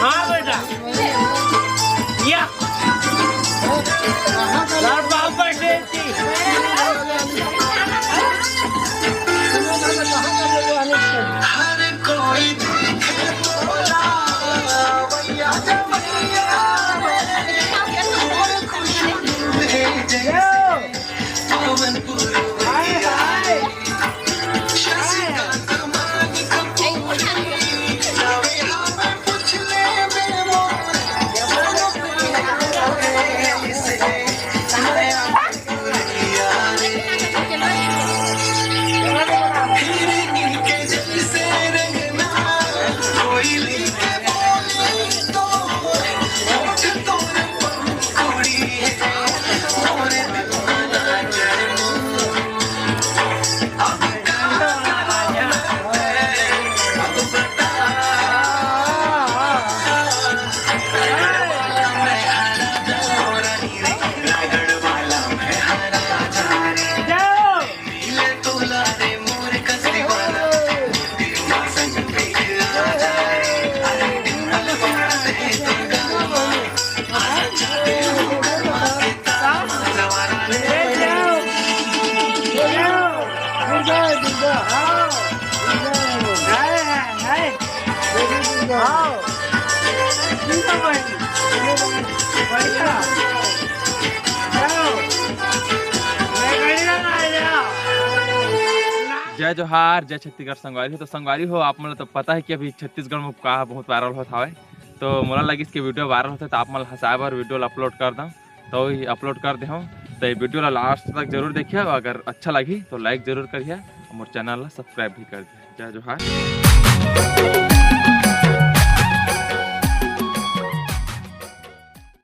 हाँ बेटा या जय जोहार जय छत्तीसगढ़ संगवारी हो। तो संगवारी हो आप मतलब तो पता है कि अभी छत्तीसगढ़ में कहा बहुत वायरल होता है, तो मोला लगी इसके वीडियो वायरल होता है तो आप मतलब हंसाए बार वीडियो अपलोड कर दूँ तो अपलोड कर दे हूँ। तो ये वीडियो लास्ट तक जरूर देखिए, अगर अच्छा लगी तो लाइक जरूर करिए और मोर चैनल सब्सक्राइब भी कर दिए। जय जोहार।